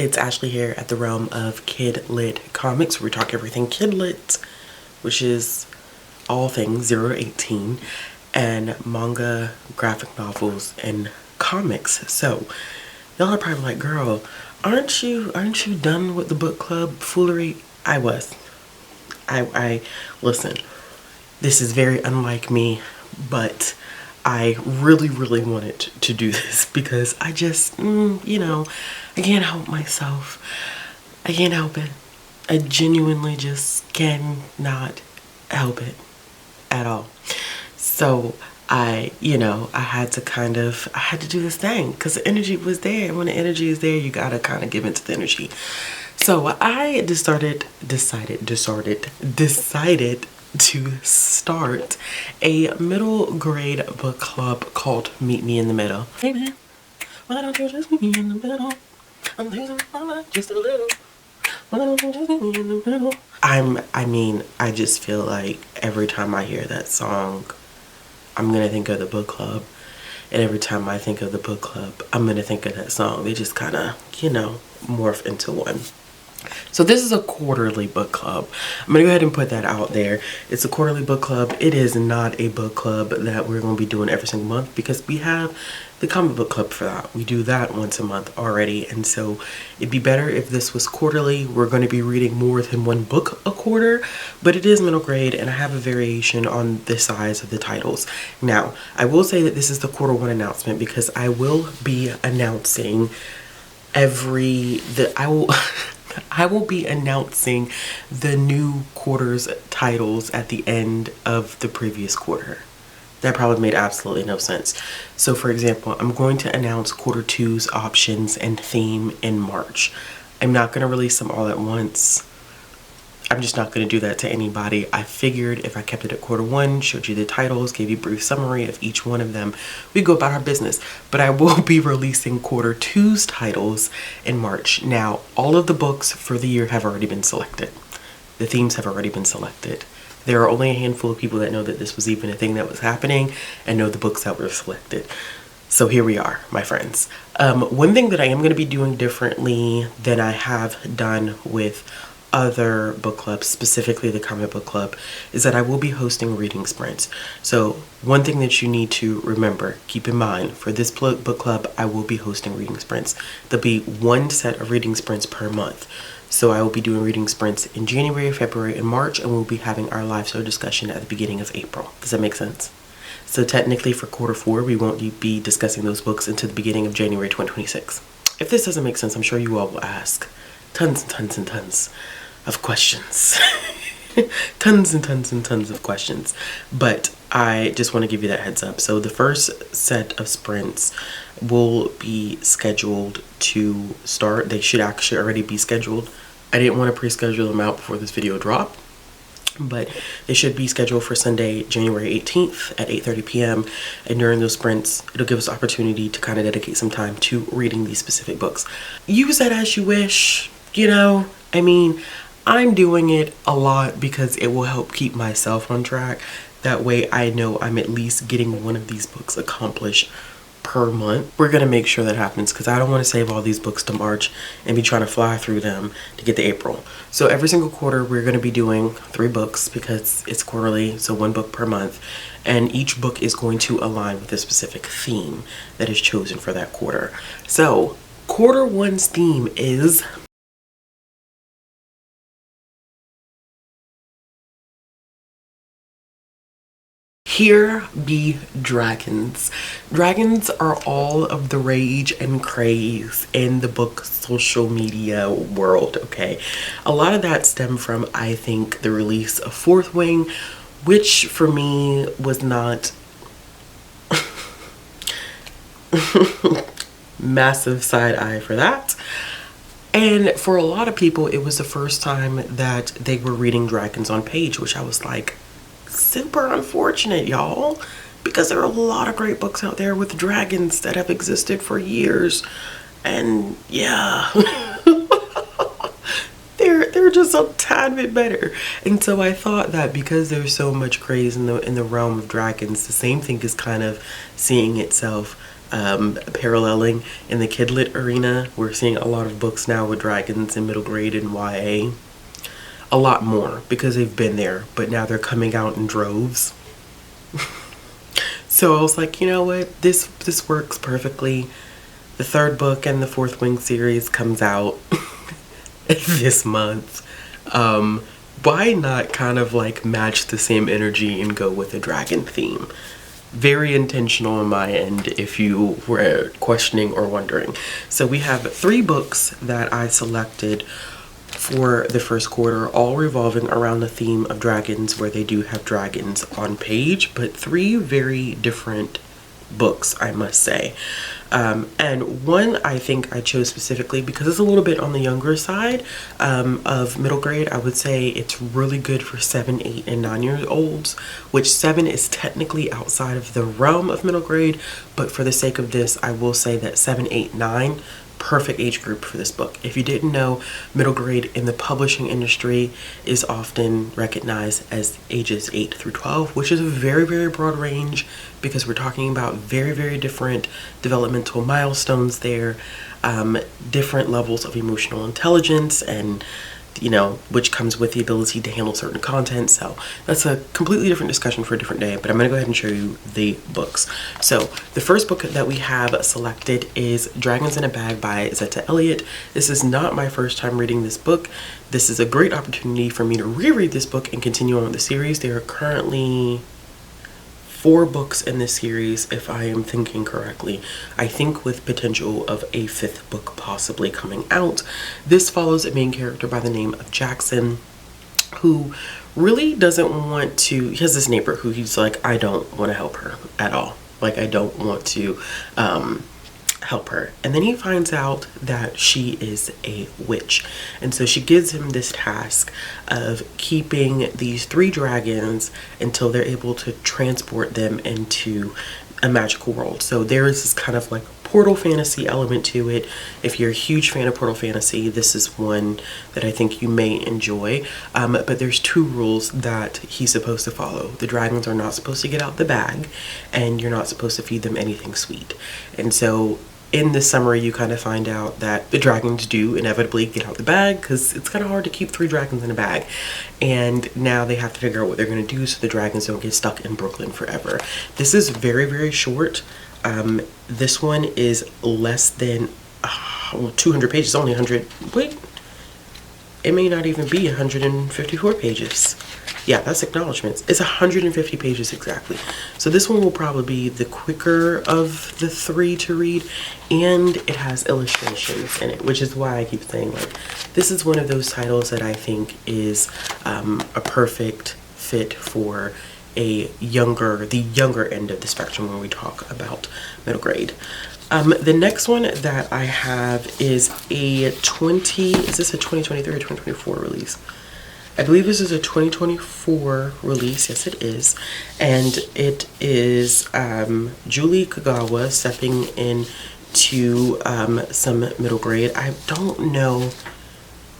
It's Ashley here at the realm of Kid Lit Comics, where we talk everything Kid Lit, which is all things 0 to 18, and manga, graphic novels, and comics. So y'all are probably like, girl, aren't you done with the book club foolery? I was. I listen, this is very unlike me, but I really wanted to do this because I just, you know, I can't help myself. I can't help it. I genuinely just cannot help it at all. So I had to do this thing because the energy was there. And when the energy is there, you gotta kind of give into the energy. So I decided to start a middle grade book club called Meet Me in the Middle. Hey man, why don't you just meet me in the middle? I'm losing my mind just a little. Why don't you just meet me in the middle? I just feel like every time I hear that song, I'm gonna think of the book club. And every time I think of the book club, I'm gonna think of that song. They just kind of, morph into one. So this is a quarterly book club. I'm gonna go ahead and put that out there. It's a quarterly book club. It is not a book club that we're gonna be doing every single month because we have the comic book club for that. We do that once a month already, and so it'd be better if this was quarterly. We're going to be reading more than one book a quarter, but it is middle grade, and I have a variation on the size of the titles. Now, I will say that this is the quarter one announcement because I will be announcing I will be announcing the new quarter's titles at the end of the previous quarter. That probably made absolutely no sense. So for example, I'm going to announce quarter two's options and theme in March. I'm not going to release them all at once. I'm just not going to do that to anybody. I figured if I kept it at quarter one, showed you the titles, gave you a brief summary of each one of them, we go about our business. But I will be releasing quarter two's titles in March. Now, all of the books for the year have already been selected. The themes have already been selected. There are only a handful of people that know that this was even a thing that was happening and know the books that were selected. So here we are, my friends. One thing that I am going to be doing differently than I have done with other book clubs, specifically the comic book club, is that I will be hosting reading sprints. So one thing that you need to remember, keep in mind, for this book club, I will be hosting reading sprints. There'll be one set of reading sprints per month. So I will be doing reading sprints in January, February, and March, and we'll be having our live show discussion at the beginning of April. Does that make sense? So technically for quarter four, we won't be discussing those books until the beginning of January 2026. If this doesn't make sense, I'm sure you all will ask tons and tons and tons of questions. Tons and tons and tons of questions. But I just want to give you that heads up. So the first set of sprints will be scheduled to start. They should actually already be scheduled. I didn't want to pre-schedule them out before this video dropped, but they should be scheduled for Sunday, January 18th at 8:30 p.m. And during those sprints, it'll give us opportunity to kind of dedicate some time to reading these specific books. Use that as you wish, I'm doing it a lot because it will help keep myself on track. That way I know I'm at least getting one of these books accomplished per month. We're going to make sure that happens because I don't want to save all these books to March and be trying to fly through them to get to April. So every single quarter we're going to be doing 3 books because it's quarterly, so 1 book per month. And each book is going to align with a specific theme that is chosen for that quarter. So quarter one's theme is Here Be Dragons. Dragons are all of the rage and craze in the book social media world, okay? A lot of that stemmed from, I think, the release of Fourth Wing, which for me was not massive side eye for that. And for a lot of people, it was the first time that they were reading dragons on page, which I was like, super unfortunate, y'all, because there are a lot of great books out there with dragons that have existed for years, and yeah, they're just a tad bit better. And so I thought that because there's so much craze in the realm of dragons, the same thing is kind of seeing itself paralleling in the kidlit arena. We're seeing a lot of books now with dragons in middle grade and YA. A lot more because they've been there, but now they're coming out in droves. So I was like, you know what, this works perfectly. The third book and the Fourth Wing series comes out this month. Why not kind of like match the same energy and go with a dragon theme? Very intentional on my end, if you were questioning or wondering. So we have 3 books that I selected for the first quarter, all revolving around the theme of dragons, where they do have dragons on page, but 3 very different books, I must say. And one I think I chose specifically because it's a little bit on the younger side of middle grade. I would say it's really good for 7, 8, and 9-year-olds, which 7 is technically outside of the realm of middle grade, but for the sake of this, I will say that 7, 8, 9, perfect age group for this book. If you didn't know, middle grade in the publishing industry is often recognized as ages 8 through 12, which is a very, very broad range because we're talking about very, very different developmental milestones there, different levels of emotional intelligence, and you know, which comes with the ability to handle certain content. So that's a completely different discussion for a different day, but I'm going to go ahead and show you the books. So the first book that we have selected is Dragons in a Bag by Zetta Elliott. This is not my first time reading this book. This is a great opportunity for me to reread this book and continue on with the series. There are currently 4 books in this series, if I am thinking correctly. I think with potential of a 5th book possibly coming out. This follows a main character by the name of Jackson, who really doesn't want to, he has this neighbor who he's like, I don't want to help her at all. Like, I don't want to help her. And then he finds out that she is a witch, and so she gives him this task of keeping these 3 dragons until they're able to transport them into a magical world. So there is this kind of like portal fantasy element to it. If you're a huge fan of portal fantasy, this is one that I think you may enjoy. But there's 2 rules that he's supposed to follow. The dragons are not supposed to get out the bag, and you're not supposed to feed them anything sweet. And so in this summary, you kind of find out that the dragons do inevitably get out the bag because it's kind of hard to keep 3 dragons in a bag. And now they have to figure out what they're going to do so the dragons don't get stuck in Brooklyn forever. This is very, very short. This one is less than 200 pages, only 100. Wait, it may not even be 154 pages. Yeah, that's acknowledgements. It's 150 pages exactly. So this one will probably be the quicker of the 3 to read, and it has illustrations in it, which is why I keep saying, like, this is one of those titles that I think is a perfect fit for the younger end of the spectrum when we talk about middle grade. The next one that I have is is this a 2023 or 2024 release? I believe this is a 2024 release. Yes, it is. And it is Julie Kagawa stepping into some middle grade. I don't know.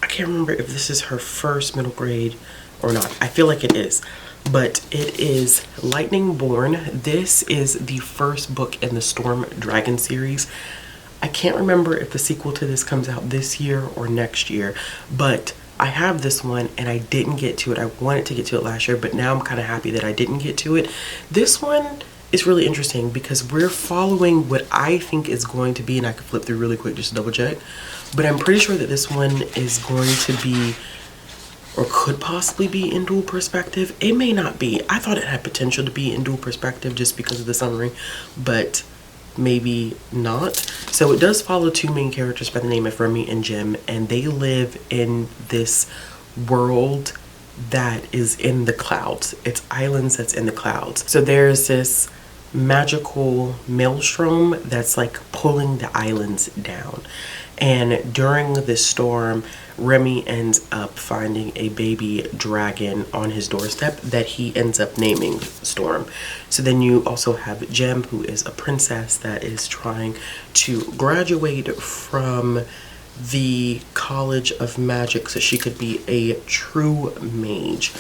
I can't remember if this is her first middle grade or not. I feel like it is. But it is Lightningborn. This is the first book in the Storm Dragon series. I can't remember if the sequel to this comes out this year or next year, but I have this one and I didn't get to it. I wanted to get to it last year, but now I'm kind of happy that I didn't get to it. This one is really interesting because we're following what I think is going to be, and I could flip through really quick just to double check, but I'm pretty sure that this one is going to be, or could possibly be, in dual perspective. It may not be. I thought it had potential to be in dual perspective just because of the summary, but maybe not. So it does follow 2 main characters by the name of Remy and Jim, and they live in this world that is in the clouds. It's islands that's in the clouds. So there's this magical maelstrom that's like pulling the islands down. And during this storm, Remy ends up finding a baby dragon on his doorstep that he ends up naming Storm. So then you also have Jem, who is a princess that is trying to graduate from the College of Magic so she could be a true mage.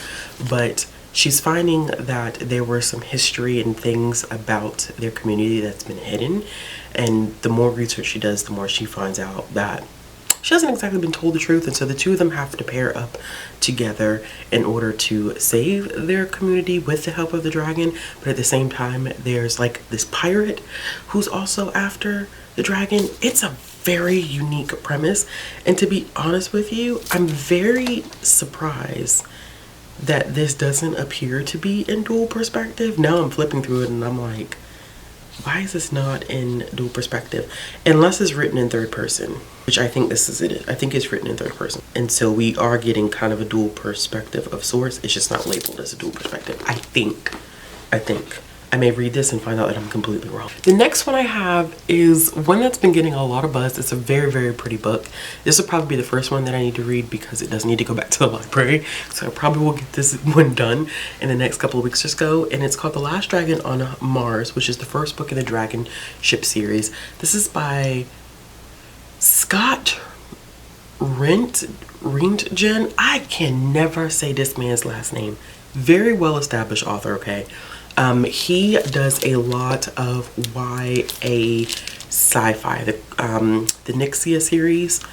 But she's finding that there were some history and things about their community that's been hidden. And the more research she does, the more she finds out that she hasn't exactly been told the truth. And so the two of them have to pair up together in order to save their community with the help of the dragon. But at the same time, there's like this pirate who's also after the dragon. It's a very unique premise. And to be honest with you, I'm very surprised that this doesn't appear to be in dual perspective. Now I'm flipping through it and I'm like, why is this not in dual perspective? Unless it's written in third person, which I think this is it. I think it's written in third person. And so we are getting kind of a dual perspective of sorts. It's just not labeled as a dual perspective. I think. I may read this and find out that I'm completely wrong. The next one I have is one that's been getting a lot of buzz. It's a very, very pretty book. This will probably be the first one that I need to read because it does need to go back to the library. So I probably will get this one done in the next couple of weeks or so. And it's called The Last Dragon on Mars, which is the first book in the Dragon Ship series. This is by Scott Reintgen. I can never say this man's last name. Very well established author, okay? He does a lot of YA sci-fi, the Nixia series.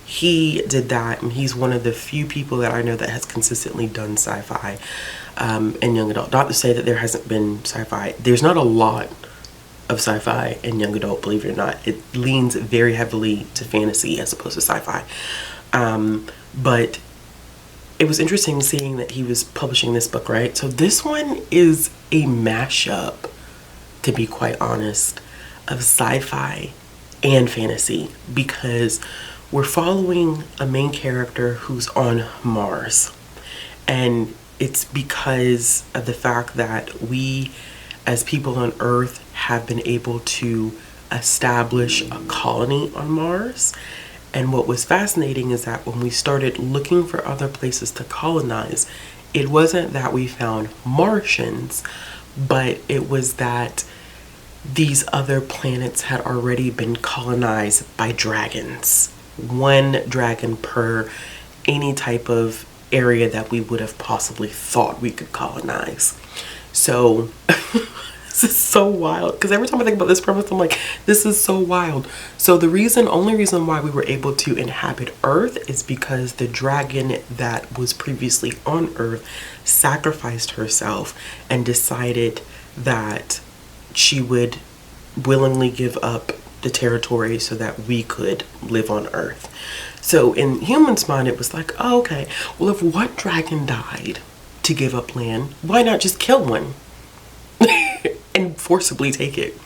He did that, and he's one of the few people that I know that has consistently done sci-fi and young adult. Not to say that there hasn't been sci-fi. There's not a lot of sci-fi and young adult, believe it or not. It leans very heavily to fantasy as opposed to sci-fi. But it was interesting seeing that he was publishing this book, right? So this one is a mashup, to be quite honest, of sci-fi and fantasy, because we're following a main character who's on Mars. And it's because of the fact that we, as people on Earth, have been able to establish a colony on Mars. And what was fascinating is that when we started looking for other places to colonize, it wasn't that we found Martians, but it was that these other planets had already been colonized by dragons. One dragon per any type of area that we would have possibly thought we could colonize. So this is so wild, because every time I think about this premise, I'm like, this is so wild. So the only reason why we were able to inhabit Earth is because the dragon that was previously on Earth sacrificed herself and decided that she would willingly give up the territory so that we could live on Earth. So in humans' mind, it was like, oh, okay, well, if one dragon died to give up land, why not just kill one? And forcibly take it.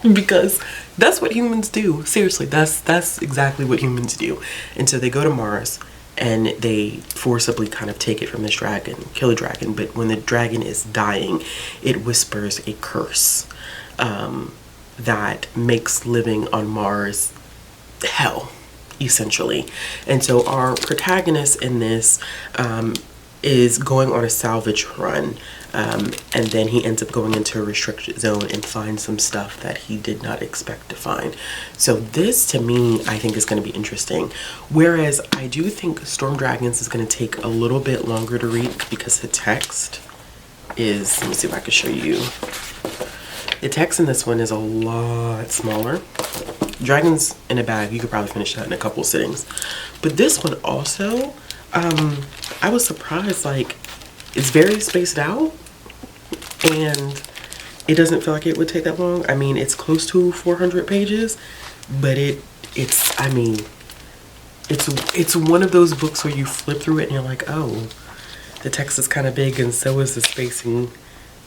Because that's what humans do. Seriously, that's exactly what humans do. And so they go to Mars and they forcibly kind of take it from this dragon, kill a dragon. But when the dragon is dying, it whispers a curse that makes living on Mars hell, essentially. And so our protagonist in this is going on a salvage run, and then he ends up going into a restricted zone and finds some stuff that he did not expect to find. So this, to me, I think is going to be interesting. Whereas I do think Storm Dragons is going to take a little bit longer to read because the text is, let me see if I can show you. The text in this one is a lot smaller. Dragons in a Bag, you could probably finish that in a couple sittings. But this one also, I was surprised, like, it's very spaced out and it doesn't feel like it would take that long. I mean, it's close to 400 pages, but it's one of those books where you flip through it and you're like, oh, the text is kind of big and so is the spacing.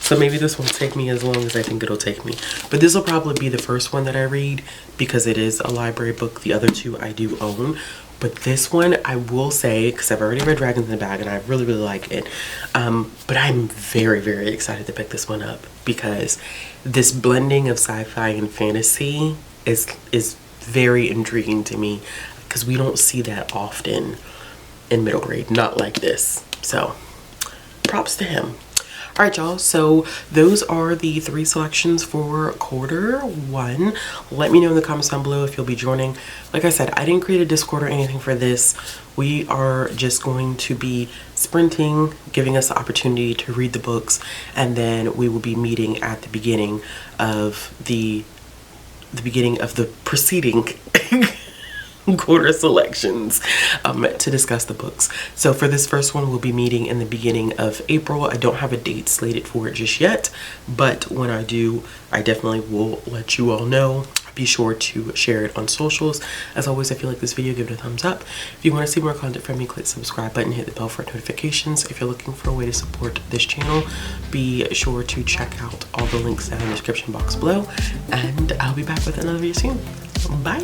So maybe this won't take me as long as I think it'll take me. But this will probably be the first one that I read because it is a library book. The other two I do own. But this one, I will say, because I've already read Dragons in the Bag and I really, really like it. But I'm very, very excited to pick this one up because this blending of sci-fi and fantasy is very intriguing to me because we don't see that often in middle grade. Not like this. So, props to him. All right, y'all, so those are the 3 selections for quarter 1. Let me know in the comments down below if you'll be joining. Like I said, I didn't create a Discord or anything for this. We are just going to be sprinting, giving us the opportunity to read the books, and then we will be meeting at the beginning of the preceding quarter selections to discuss the books. So for this first one, we'll be meeting in the beginning of April. I don't have a date slated for it just yet, but when I do, I definitely will let you all know. Be sure to share it on socials. As always, if you like this video, give it a thumbs up. If you want to see more content from me, click the subscribe button, hit the bell for notifications. If you're looking for a way to support this channel, be sure to check out all the links down in the description box below, and I'll be back with another video soon. Bye.